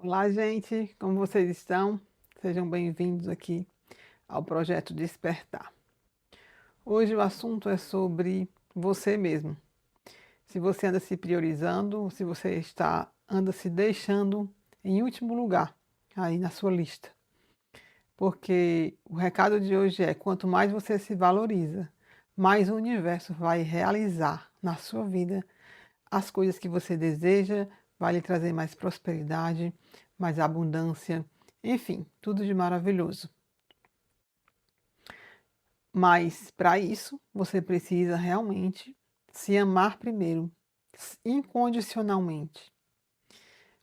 Olá, gente, como vocês estão? Sejam bem-vindos aqui ao projeto Despertar. Hoje o assunto é sobre você mesmo. Se você anda se priorizando, se você anda se deixando em último lugar aí na sua lista. Porque o recado de hoje é: quanto mais você se valoriza, mais o universo vai realizar na sua vida as coisas que você deseja, vai lhe trazer mais prosperidade, mais abundância, enfim, tudo de maravilhoso. Mas para isso, você precisa realmente se amar primeiro, incondicionalmente.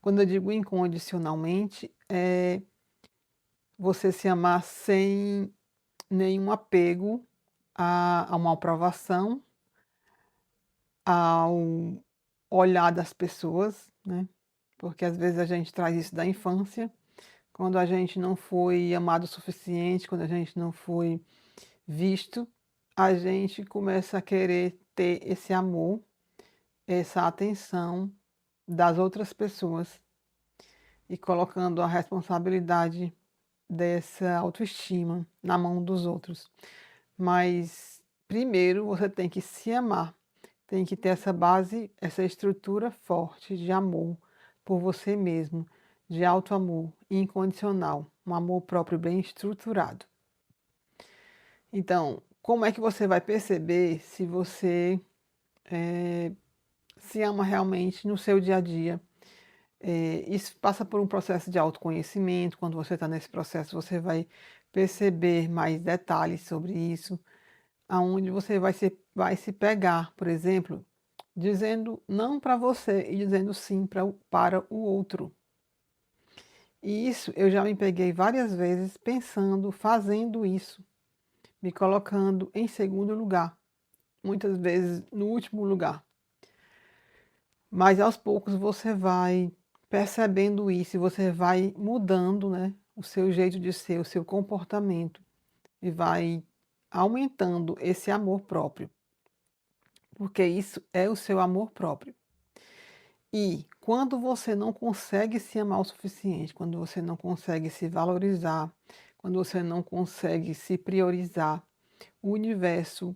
Quando eu digo incondicionalmente, é você se amar sem nenhum apego a uma aprovação, ao olhar das pessoas, né? Porque às vezes a gente traz isso da infância, quando a gente não foi amado o suficiente, quando a gente não foi visto, a gente começa a querer ter esse amor, essa atenção das outras pessoas e colocando a responsabilidade dessa autoestima na mão dos outros. Mas primeiro você tem que se amar, tem que ter essa base, essa estrutura forte de amor por você mesmo, de auto-amor incondicional, um amor próprio bem estruturado. Então, como é que você vai perceber se você se ama realmente no seu dia a dia? Isso passa por um processo de autoconhecimento. Quando você está nesse processo, você vai perceber mais detalhes sobre isso, aonde você vai se pegar, por exemplo, dizendo não para você e dizendo sim para o outro. E isso eu já me peguei várias vezes pensando, fazendo isso, me colocando em segundo lugar, muitas vezes no último lugar. Mas aos poucos você vai percebendo isso e você vai mudando, né, o seu jeito de ser, o seu comportamento e vai aumentando esse amor próprio, porque isso é o seu amor próprio. E quando você não consegue se amar o suficiente, quando você não consegue se valorizar, quando você não consegue se priorizar, o universo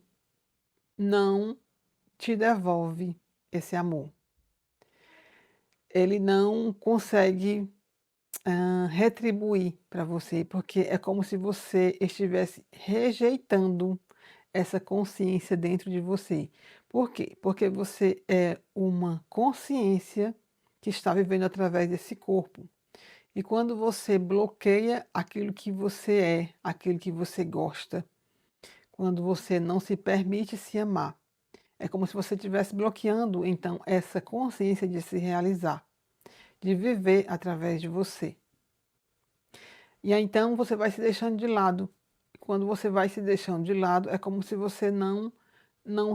não te devolve esse amor. Ele não consegue retribuir para você, porque é como se você estivesse rejeitando essa consciência dentro de você. Por quê? Porque você é uma consciência que está vivendo através desse corpo. E quando você bloqueia aquilo que você é, aquilo que você gosta, quando você não se permite se amar, é como se você estivesse bloqueando então essa consciência de se realizar, de viver através de você. E aí então você vai se deixando de lado. Quando você vai se deixando de lado, é como se você não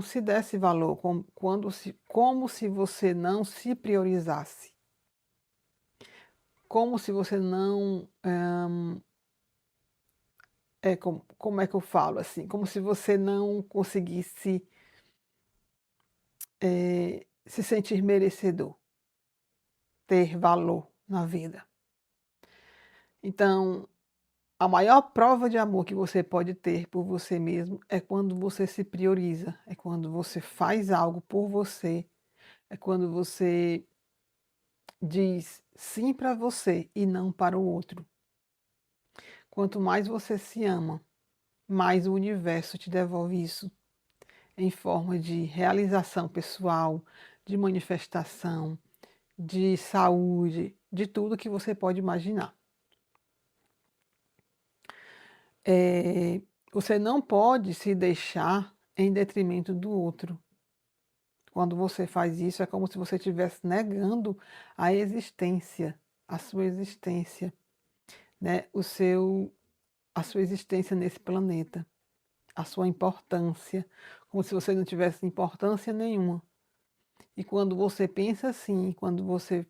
se desse valor, como se você não se priorizasse, como se você não, como é que eu falo assim? Como se você não conseguisse, se sentir merecedor, ter valor na vida. Então, a maior prova de amor que você pode ter por você mesmo é quando você se prioriza, é quando você faz algo por você, é quando você diz sim para você e não para o outro. Quanto mais você se ama, mais o universo te devolve isso em forma de realização pessoal, de manifestação, de saúde, de tudo que você pode imaginar. Eh, Você não pode se deixar em detrimento do outro. Quando você faz isso, é como se você estivesse negando a existência, a sua existência, né? A sua existência nesse planeta, a sua importância, como se você não tivesse importância nenhuma. E quando você pensa assim, quando você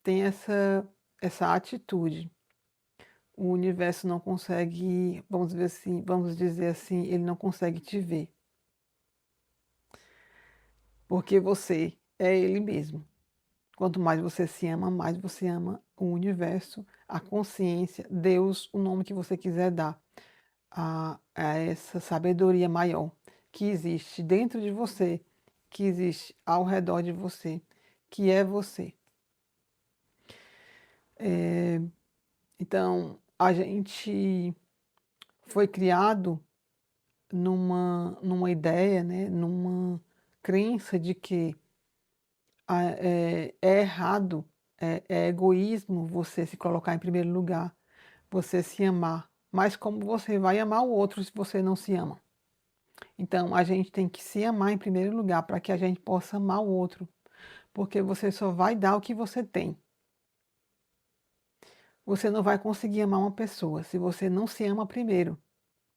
tem essa atitude, o universo não consegue, vamos dizer assim, ele não consegue te ver, porque você é ele mesmo. Quanto mais você ama o universo, a consciência, Deus, o nome que você quiser dar a essa sabedoria maior que existe dentro de você, que existe ao redor de você, que é você. Então, a gente foi criado numa ideia, né, numa crença de que é errado, é egoísmo você se colocar em primeiro lugar, você se amar. Mas como você vai amar o outro se você não se ama? Então, a gente tem que se amar em primeiro lugar para que a gente possa amar o outro, porque você só vai dar o que você tem. Você não vai conseguir amar uma pessoa se você não se ama primeiro,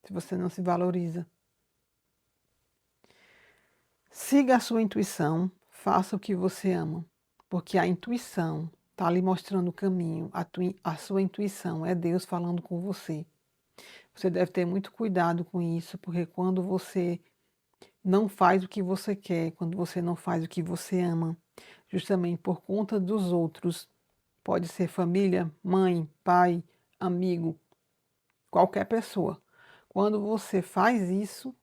se você não se valoriza. Siga a sua intuição, faça o que você ama, porque a intuição está ali mostrando o caminho, a sua intuição é Deus falando com você. Você deve ter muito cuidado com isso, porque quando você não faz o que você quer, quando você não faz o que você ama, justamente por conta dos outros, pode ser família, mãe, pai, amigo, qualquer pessoa. Quando você faz isso,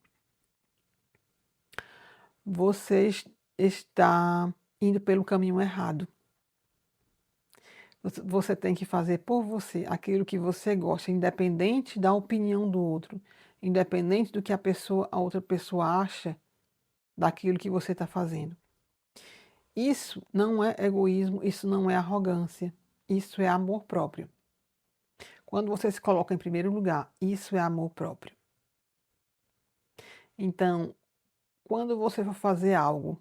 você está indo pelo caminho errado. Você tem que fazer por você aquilo que você gosta, independente da opinião do outro, independente do que a outra pessoa acha daquilo que você está fazendo. Isso não é egoísmo, isso não é arrogância, isso é amor próprio. Quando você se coloca em primeiro lugar, isso é amor próprio. Então, quando você for fazer algo,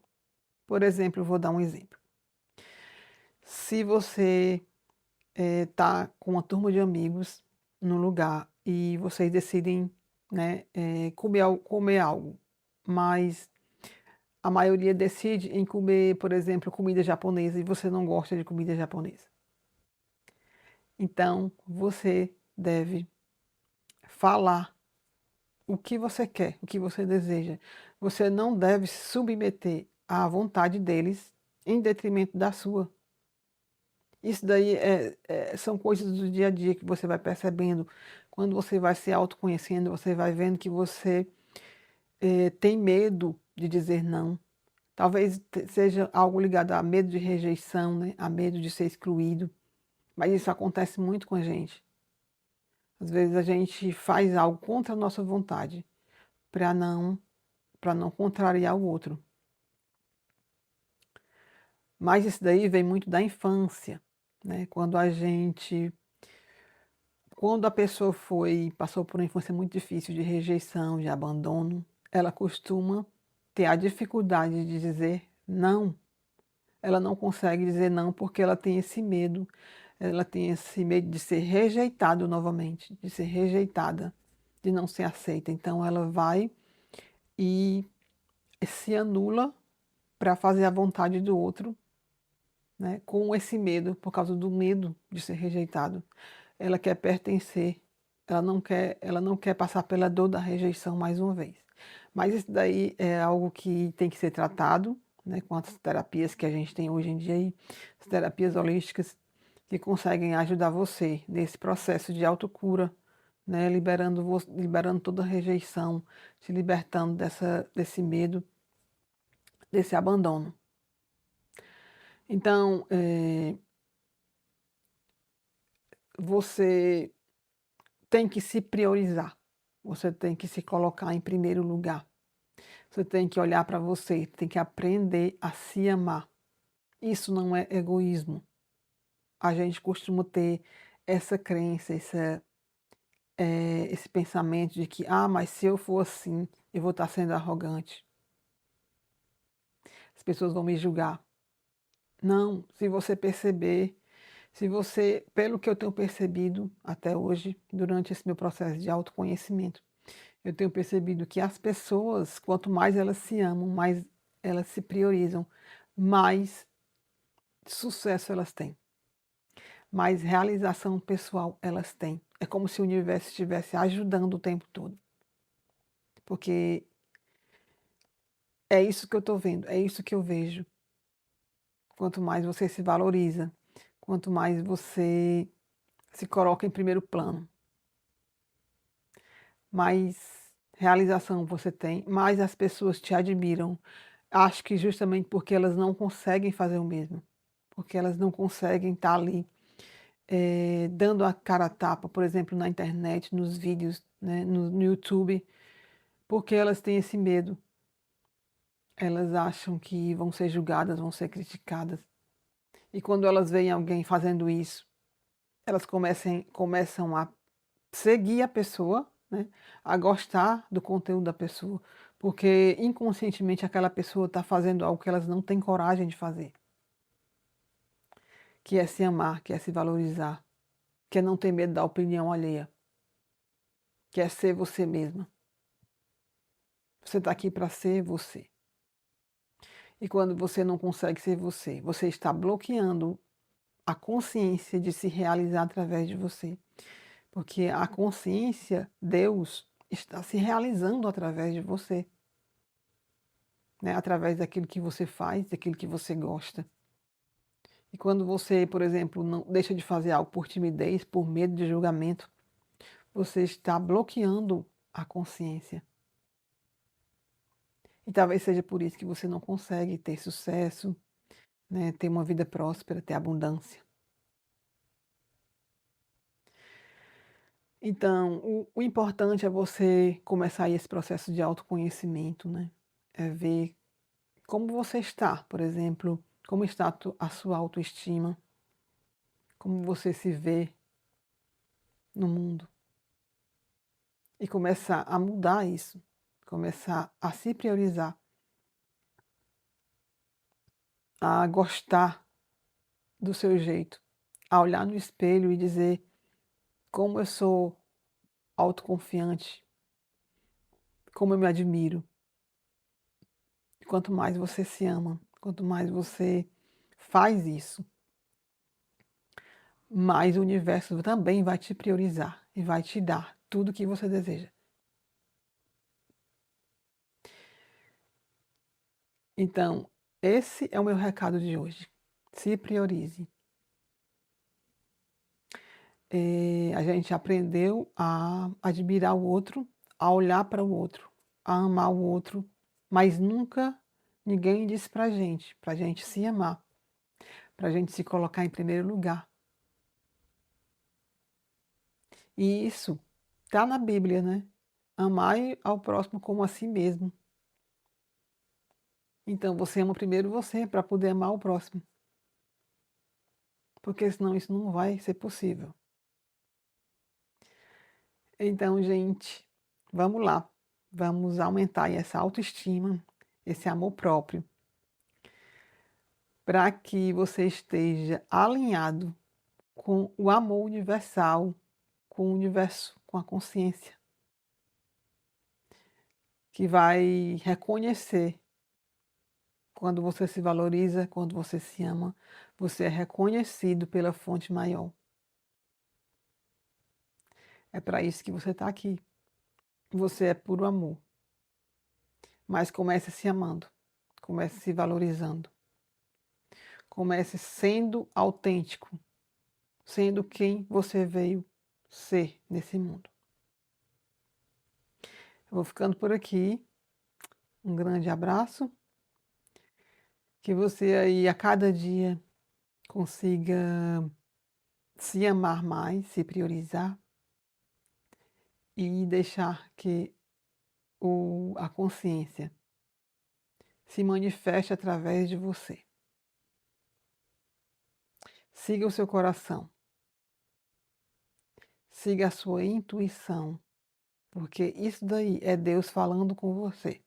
por exemplo, eu vou dar um exemplo. Se você está com uma turma de amigos num lugar e vocês decidem, né, comer algo, mas a maioria decide em comer, por exemplo, comida japonesa e você não gosta de comida japonesa. Então, você deve falar o que você quer, o que você deseja. Você não deve se submeter à vontade deles em detrimento da sua. Isso daí são coisas do dia a dia que você vai percebendo. Quando você vai se autoconhecendo, você vai vendo que você tem medo de dizer não. Talvez seja algo ligado a medo de rejeição, né? A medo de ser excluído. Mas isso acontece muito com a gente. Às vezes a gente faz algo contra a nossa vontade, para não contrariar o outro. Mas isso daí vem muito da infância, né? Quando a pessoa passou por uma infância muito difícil de rejeição, de abandono, ela costuma ter a dificuldade de dizer não. Ela não consegue dizer não porque ela tem esse medo. Ela tem esse medo de ser rejeitado novamente, de ser rejeitada, de não ser aceita. Então ela vai e se anula para fazer a vontade do outro, né, com esse medo, por causa do medo de ser rejeitado. Ela quer pertencer, ela não quer passar pela dor da rejeição mais uma vez. Mas isso daí é algo que tem que ser tratado, né, com as terapias que a gente tem hoje em dia, aí, as terapias holísticas que conseguem ajudar você nesse processo de autocura, né, liberando toda a rejeição, se libertando desse medo, desse abandono. Então, você tem que se priorizar, você tem que se colocar em primeiro lugar, você tem que olhar para você, tem que aprender a se amar. Isso não é egoísmo. A gente costuma ter essa crença, esse pensamento de que, mas se eu for assim, eu vou estar sendo arrogante, as pessoas vão me julgar. Não, se você perceber, se você, pelo que eu tenho percebido até hoje, durante esse meu processo de autoconhecimento, eu tenho percebido que as pessoas, quanto mais elas se amam, mais elas se priorizam, mais sucesso elas têm, mais realização pessoal elas têm. É como se o universo estivesse ajudando o tempo todo. Porque é isso que eu estou vendo, é isso que eu vejo. quanto mais você se valoriza, quanto mais você se coloca em primeiro plano, mais realização você tem, mais as pessoas te admiram. Acho que justamente porque elas não conseguem fazer o mesmo, porque elas não conseguem estar ali, dando a cara a tapa, por exemplo, na internet, nos vídeos, né, no YouTube, porque elas têm esse medo. Elas acham que vão ser julgadas, vão ser criticadas. E quando elas veem alguém fazendo isso, elas começam a seguir a pessoa, né, a gostar do conteúdo da pessoa, porque inconscientemente aquela pessoa está fazendo algo que elas não têm coragem de fazer, que é se amar, que é se valorizar, que é não ter medo da opinião alheia, que é ser você mesma. Você está aqui para ser você. E quando você não consegue ser você, você está bloqueando a consciência de se realizar através de você. Porque a consciência, Deus, está se realizando através de você, né? Através daquilo que você faz, daquilo que você gosta. E quando você, por exemplo, não deixa de fazer algo por timidez, por medo de julgamento, você está bloqueando a consciência. E talvez seja por isso que você não consegue ter sucesso, né? Ter uma vida próspera, ter abundância. Então, o importante é você começar aí esse processo de autoconhecimento, né? É ver como você está, por exemplo, como está a sua autoestima, como você se vê no mundo. E começar a mudar isso, começar a se priorizar, a gostar do seu jeito, a olhar no espelho e dizer como eu sou autoconfiante, como eu me admiro. Quanto mais você se ama, quanto mais você faz isso, mais o universo também vai te priorizar e vai te dar tudo o que você deseja. Então, esse é o meu recado de hoje. Se priorize. A gente aprendeu a admirar o outro, a olhar para o outro, a amar o outro, mas nunca ninguém disse para gente se amar, para gente se colocar em primeiro lugar. E isso está na Bíblia, né? Amar ao próximo como a si mesmo. Então você ama primeiro você para poder amar o próximo, porque senão isso não vai ser possível. Então, gente, vamos lá. Vamos aumentar aí essa autoestima, esse amor próprio, para que você esteja alinhado com o amor universal, com o universo, com a consciência, que vai reconhecer quando você se valoriza, quando você se ama, você é reconhecido pela fonte maior. É para isso que você está aqui. Você é puro amor. Mas comece se amando, comece se valorizando, comece sendo autêntico, sendo quem você veio ser nesse mundo. Eu vou ficando por aqui. Um grande abraço. Que você aí a cada dia consiga se amar mais, se priorizar e deixar que a consciência se manifeste através de você. Siga o seu coração, siga a sua intuição, porque isso daí é Deus falando com você.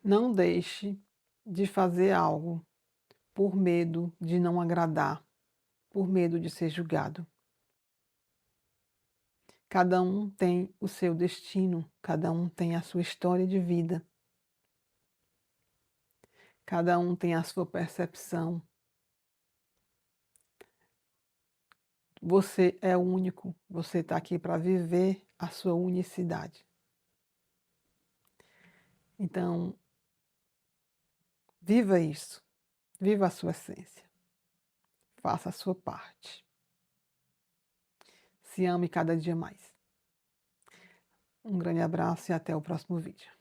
Não deixe de fazer algo por medo de não agradar, por medo de ser julgado. Cada um tem o seu destino, cada um tem a sua história de vida. Cada um tem a sua percepção. Você é único, você está aqui para viver a sua unicidade. Então, Viva isso. Viva a sua essência. Faça a sua parte. Se ame cada dia mais. Um grande abraço e até o próximo vídeo.